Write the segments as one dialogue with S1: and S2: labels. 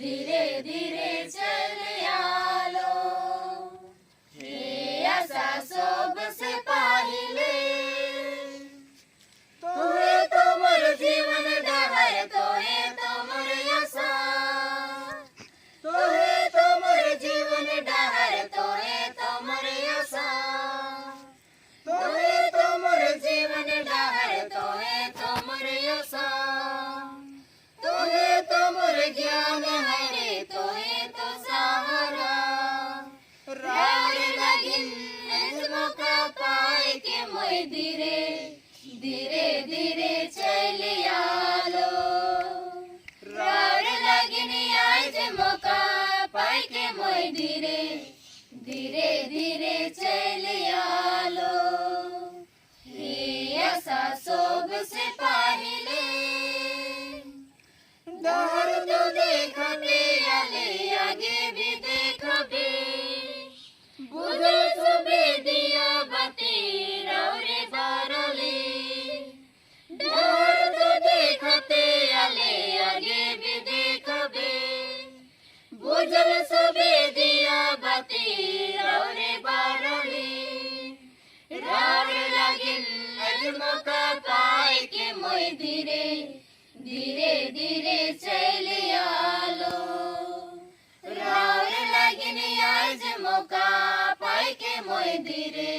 S1: धीरे धीरे चल आलो। हे आशा सोब से पाहिले तोहे तो मोर जीवन डहर, तोहे तो मोर आशा, तोहे तो मोर जीवन डहर, तोहे तो मोर आशा, तोहे तो मोर जीवन डहर, तोहे तो मोर आशा, तोहे तो मोर ज्ञान है रे, तोहे तो सहारा। रार लगिन मौका पाए के मैं धीरे धीरे धीरे चल आलो। रार लगिन आज मौका पाए के मैं धीरे धीरे धीरे चल आलो। हे आशा सोब से पाहिले दहर तो देखते आले, आगे भी देखबे, बुझल सुबे दिया बती रौरे बारले। दहर तो देखते आले, आगे भी देखबे, बुझल सुबे दिया बती रौरे बारले। रार लगिन आज मौका पाए के मैं धीरे धीरे धीरे चल आलो। रार लगिन आज मौका पाए के मैं धीरे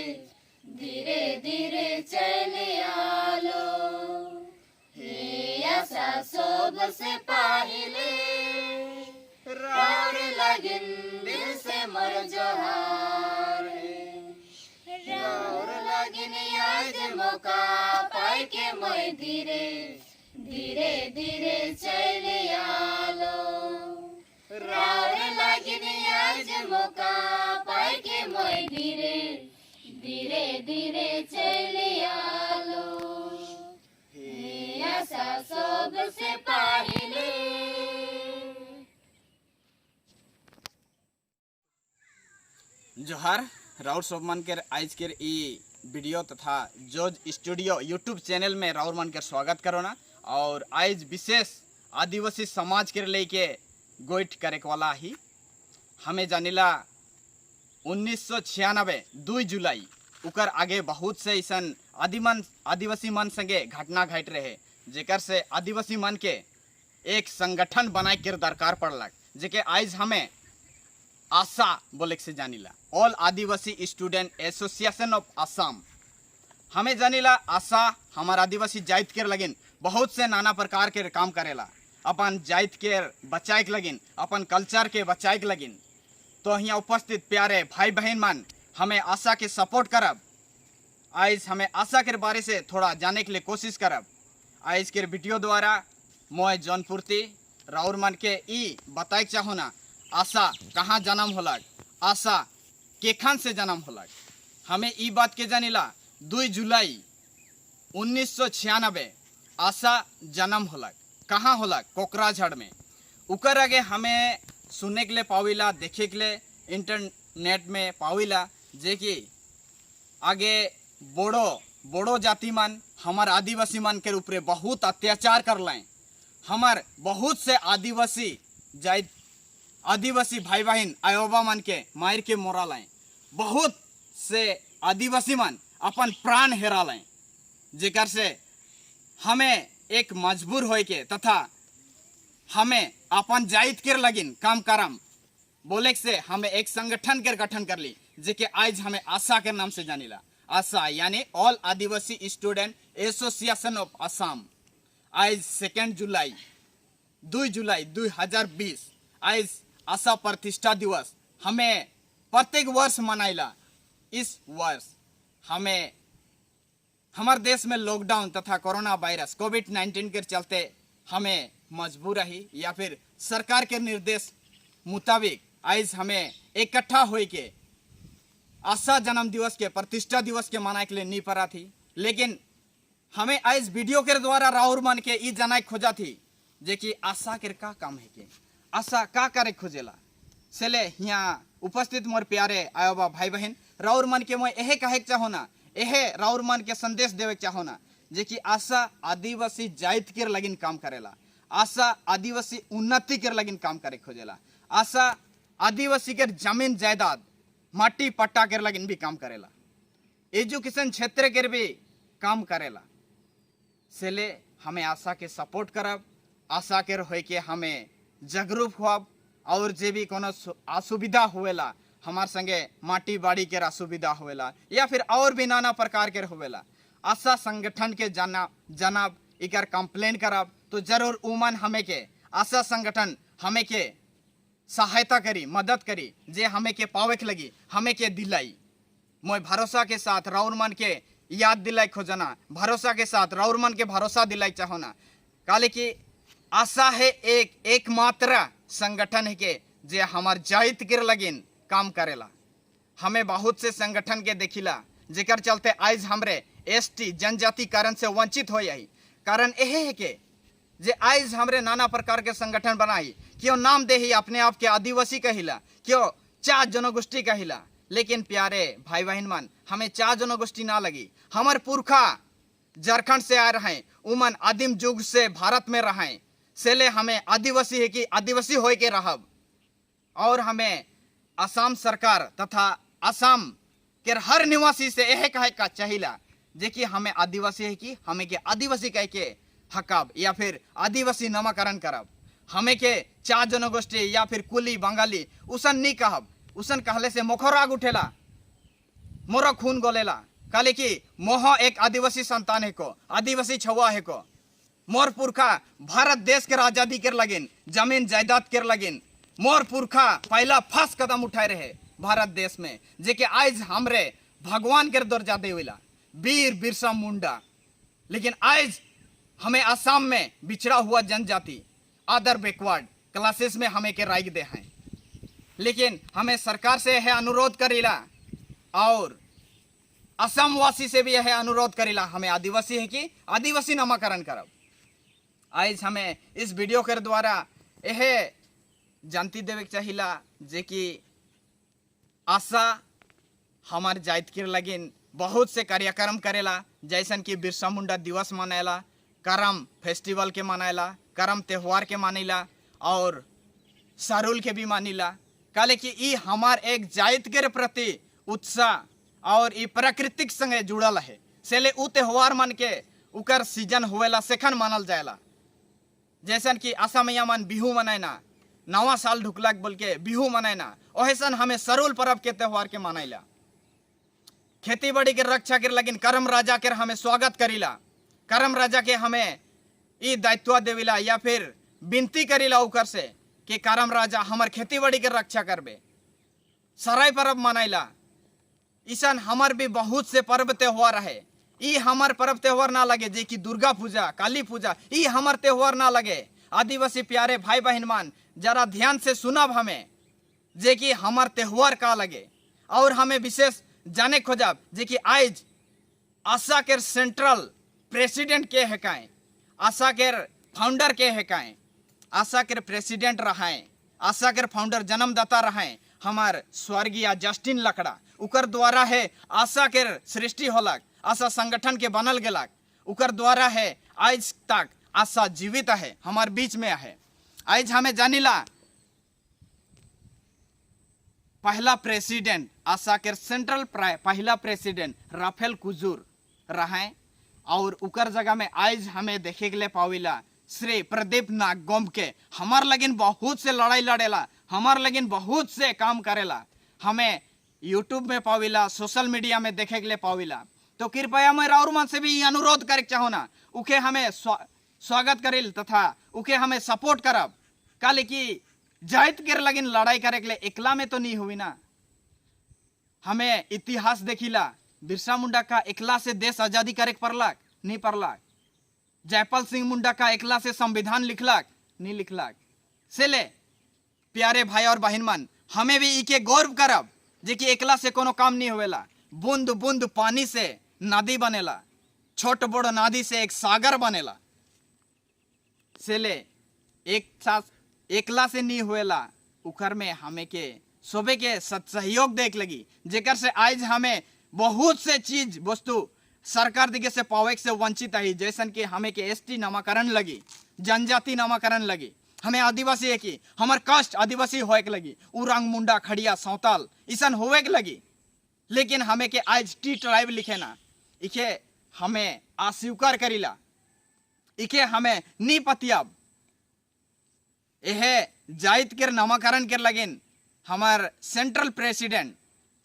S1: धीरे धीरे चल आलो। हे आशा सोब से पाहिले रार लगिन दिल से मर जोहार। रार लगिन आज मौका पाए के मैं धीरे धीरे धीरे चल आलो। रार लगिन आज मौका पाए के मैं धीरे धीरे धीरे चल आलो। हे आशा सोब से पाहिले।
S2: जोहार राउर सोबमन के आज के ई वीडियो तथा जोज स्टूडियो यूट्यूब चैनल में राउर मन के स्वागत करो ना। और आज विशेष आदिवासी समाज के लेके गोइठ करे वाला ही हमें जानिला 1996 2 जुलाई उकर आगे बहुत से ऐसा आदिवासी मन संगे घटना घट रहे, जेकर से आदिवासी मन के एक संगठन बनाए के दरकार पड़लक, जेके आज हमें आशा बोले से जानिला, all Adivasi student association of Assam. हमें जानिला आशा हमार आदिवासी जाति के लगिन बहुत से नाना प्रकार के काम करेला, अपन जाति के बचाए के लगिन, अपन कल्चर के बचाए के लगिन। तो यहाँ उपस्थित प्यारे भाई बहन मन हमें आशा के सपोर्ट करब। आज हमें आशा के बारे से थोड़ा जाने के लिए कोशिश करब। आज के वीडियो द्वारा मैं जौनपुरती राउर मन के ई बताए चाहूँ ना, आशा कहाँ जन्म होलक, आशा केखन से जन्म होलक। हमें ई बात के जानिला 2 जुलाई 1996 आशा जन्म होलक। कहाँ होलक? कोकराझाड़ में। उकर आगे हमें सुनने के लिए पाविला, देखे के लिए इंटरनेट में पाविला, जे कि आगे बोड़ो जाति मन हमार आदिवासी मन के ऊपर बहुत अत्याचार कर लें। हमार बहुत से आदिवासी भाई बहन आयोबा मन के मार के मोरा लें। बहुत से आदिवासी मन अपन प्राण हेरा लें, जेकर से हमें एक मजबूर होए के तथा हमें अपन जाइत के लगिन काम करम बोले से हमें एक संगठन के गठन कर ली, जेके आज हमें आशा के नाम से जानिला। आशा यानी all Adivasi student association of Assam. आज 2 जुलाई 2020 आज आशा प्रतिष्ठा दिवस हमें प्रत्येक वर्ष मनाइला। इस वर्ष हमें हमारे देश में लॉकडाउन तथा कोरोना वायरस कोविड-19 के चलते हमें मजबूर रही या फिर सरकार के निर्देश मुताबिक आज हमें इकट्ठा होए के आशा जन्म दिवस के प्रतिष्ठा दिवस के मनाए के लिए नहीं पड़ा थी। लेकिन हमें आज वीडियो के द्वारा राउर मन के ई जनाए खोजा थी, जे कि आशा के का काम है के आशा का करे खोजेला। सेले यहाँ उपस्थित मोर प्यारे आयोबा भाई बहन राउर मन के मैं यह कहे चाहो ना, यह राउर मन के संदेश देवे चाहो ना, जे कि आशा आदिवासी जाति के लगिन काम करेला। आशा आदिवासी उन्नति के लगिन काम करे खोजेला। आशा आदिवासी के जमीन जायदाद माटी पट्टा के लगिन भी काम करेला। एजुकेशन क्षेत्र के भी काम करेला। सेले हमें आशा के सपोर्ट करब, आशा के होय के हमें जागरूक हुआ और जे भी कोनो असुविधा होवेला हमार संगे माटी बाड़ी के असुविधा होवेला या फिर और भी नाना प्रकार के होवेला, आशा संगठन के जनाब इकर कंप्लेन करब तो जरूर उमन हमें के आशा संगठन हमें के सहायता करी, मदद करी, जे हमें के पावे के लगी हमें के दिलाई। मैं भरोसा के साथ राउरमन के याद दिलाई खोजना, भरोसा के साथ राउरमन के भरोसा दिलाई चाहोना। काले की आशा है एकमात्र संगठन है के जे हमार जाइत के लगिन काम करेला। हमें बहुत से संगठन के देखिला जेकर चलते आज हमरे एसटी जनजाति कारण से वंचित हो यही कारण यह है के जे आज हमरे नाना प्रकार के संगठन बनाई, क्यों नाम दे ही अपने आप के आदिवासी कहिला, क्यों चा जनगोष्ठी कहिला। लेकिन प्यारे भाई बहन मन, हमें चा जनगोष्ठी ना लगी। हमार पुरखा झारखंड से आ रहे हैं, उमन आदिम युग से भारत में रहे, सेले हमें आदिवासी है कि आदिवासी होय के रहब। और हमें असम सरकार तथा असम के हर निवासी से यह कहे का चाहिला जे कि हमें आदिवासी है कि हमें के आदिवासी कह के हकब या फिर आदिवासी नामकरण करब। हमें के चा जनगोष्ठी या फिर कुली बंगाली उसन नहीं कहब। उसन कहले से मोखर आग उठेला, मोरा खून गोलेला। कहले कि मोह एक आदिवासी संतान है को, आदिवासी छुआ है को। मोर पुरखा भारत देश के आजादी के लगिन जमीन जायदाद के लगिन मोर पुरखा पहला फर्स्ट कदम उठाए रहे भारत देश में, जे के आज हमरे भगवान के दर्जा देवेला वीर बिरसा मुंडा। लेकिन आज हमें असम में बिछड़ा हुआ जनजाति अदर बैकवर्ड क्लासेस में हमें के राइग दे हैं। लेकिन हमें सरकार से यह अनुरोध करेला और असम वासी से भी यह अनुरोध करेला, हमें आदिवासी है कि आदिवासी नामकरण करब। आज हमें इस वीडियो के द्वारा यह जानती देवे चाहिला जे कि आशा हमार जाइत के लगिन बहुत से कार्यक्रम करेला, जैसन कि बिरसा मुंडा दिवस मनाएला, करम फेस्टिवल के मनाएला, करम त्यौहार के मानिला और सारुल के भी मानिला। काले कि ई हमार एक जाइत के प्रति उत्साह और ई प्राकृतिक संगे जुड़ल है। सेले उ त्यौहार मन के उकर सीजन होवेला सेखन मानल जाएला। जैसन कि असमिया मन बिहू मनाइना, नवा साल ढुकलक बोल के बिहू मनाइना, ओहेसन हमें सरुल पर्व के त्यौहार के मनाइला। खेती बाड़ी के रक्षा के लगिन करम राजा के हमें स्वागत करीला, करम राजा के हमें ई दायित्व देविला या फिर विनती करीला उकर से कि करम राजा हमार खेती बाड़ी के रक्षा करबे। सराय पर्व मनाइला। ईसन हमार भी बहुत से पर्व त्योहार है। ई हमार पर्व त्योहार ना लगे जे कि दुर्गा पूजा, काली पूजा, ई हमार त्योहार ना लगे। आदिवासी प्यारे भाई बहन मान जरा ध्यान से सुनब हमें जे कि हमार त्योहार का लगे और हमें विशेष जाने खोजब जे कि आज आशा के सेंट्रल प्रेसिडेंट के है काएं, आशा के फाउंडर के है काएं, आशा के प्रेसिडेंट रहाएं, आशा के फाउंडर जन्मदाता रहाएं हमार स्वर्गीय जस्टिन लकड़ा। उकर द्वारा है आशा के सृष्टि होलक, आशा संगठन के बनल गेलक। उकर द्वारा है आज तक आशा जीवित है, हमार बीच में है। आज हमें जानिला पहला प्रेसिडेंट आशा के सेंट्रल पहला प्रेसिडेंट राफेल कुजूर रहे और उकर जगह में आज हमें देखे के लिए पाविला श्री प्रदीप नागगोम के। हमार लगिन बहुत से लड़ाई लड़ेला, हमार लगिन बहुत से काम करेला। हमें यूट्यूब में पाविला, सोशल मीडिया में देखे के लिए पाविला। तो कृपया मैं राउर मन से भी अनुरोध करे चाहो ना, उके हमें स्वागत करेल तथा उके हमें सपोर्ट करब। काले की जाइत के लगिन लड़ाई करे के लिए एकला में तो नहीं हुई ना। हमें इतिहास देखिला, बिरसा मुंडा का एकला से देश आजादी करे पड़लक नहीं पड़लक। जयपाल सिंह मुंडा का एकला से संविधान लिखलक नहीं लिखलक। से ले प्यारे भाई और बहन मन, हमें भी इके गौरव करब जे कि एकला से कोनो काम नहीं होवेला। बूंद बूंद पानी से नदी बनेला, छोट बड़ नदी से एक सागर बनेला। से ले एक साथ एकला से नहीं होएला, उखर में हमें के सोबे के सहयोग देख लगी, जेकर से आज हमें बहुत से चीज वस्तु सरकार दिखे से पावे से वंचित है। जैसन कि हमें के एसटी नामकरण लगी, जनजाति नामाकरण लगी, हमें आदिवासी है कि हमार कास्ट आदिवासी होए के लगी, उरंग मुंडा खड़िया सौताल ईसन होवे के लगी। लेकिन हमें के आज टी ट्राइब लिखे ना, इके हमें अस्वीकार करीला, इके हमें नी पतियाब। यह जाइत के नामाकरण के लगिन हमार सेंट्रल प्रेसिडेंट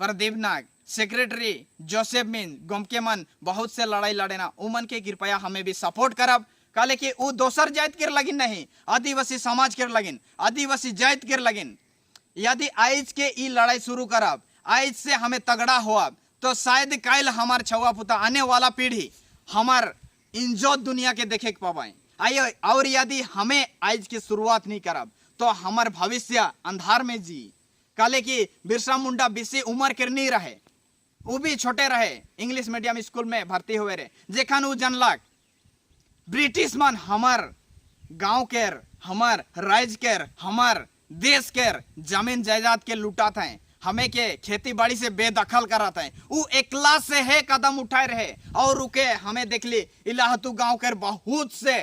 S2: प्रदीप नाग, सेक्रेटरी जोसेफ मिन गोमके मन बहुत से लड़ाई लड़ेना, उमन के कृपया हमें भी सपोर्ट करब। काले कि वो दोसर जाइत के लगिन नहीं, आदिवासी समाज के लगिन, आदिवासी जाइत के लगिन। यदि आज के ई लड़ाई शुरू करब, आज से हमें तगड़ा होब, तो शायद काल हमार छुआ पुता आने वाला पीढ़ी हमार इंजोत दुनिया के देखे के पाए। आइयो, और यदि हमें आज की शुरुआत नहीं करब तो हमार भविष्य अंधार में जी। काले कि बिरसा मुंडा बेसी उम्र के नहीं रहे, वो भी छोटे रहे, इंग्लिश मीडियम स्कूल में भर्ती हुए रहे, जेखन वो जनलक ब्रिटिश मन हमार गांव केर, हमार राज्य केर, हमार देश केर जमीन जायदाद के लुटात हैं, हमें के खेती बाड़ी से बेदखल कराते हैं। वो एकला से है कदम उठाए रहे और उके हमें देख ली इलाहतू गांव के बहुत से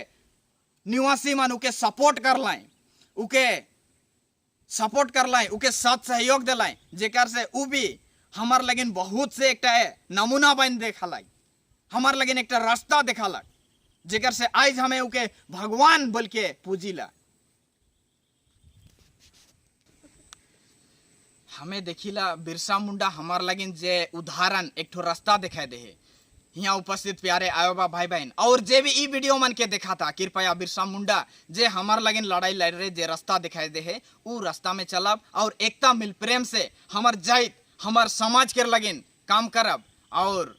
S2: निवासी मन उके सपोर्ट कर लाए, उके सपोर्ट कर लाए, उके साथ सहयोग दिलाए, जेकर से उ भी हमार लगिन बहुत से एक नमूना बन देखा, हमार लगिन एक रास्ता देखा, जेकर से आज हमें उके भगवान बोल के पूजिला। हमें देखिला बिरसा मुंडा हमार लगिन जे उदाहरण एक ठो रास्ता दिखाई दे है। यहाँ उपस्थित प्यारे आयोबा भाई बहन और जे भी ई वीडियो मन के देखा था, कृपया बिरसा मुंडा जे हमार लगिन लड़ाई लड़ रहे जे रास्ता दिखाई दे है, वो रास्ता में चलब और एकता मिल प्रेम से हमार जाइत हमार समाज के लगिन काम करब और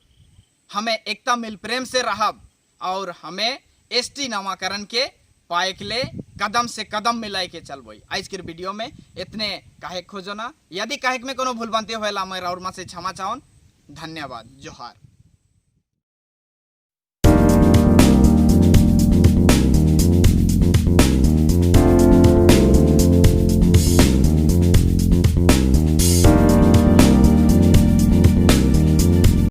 S2: हमें एकता मिल प्रेम से रहब और हमें एसटी नामाकरण के पाए के लिए कदम से कदम मिलाए के चलबई। आज के वीडियो में इतने काहे खोजना, यदि काहे में कोनो भूल बनते होला मैं और से क्षमा चाहन। धन्यवाद, जोहार।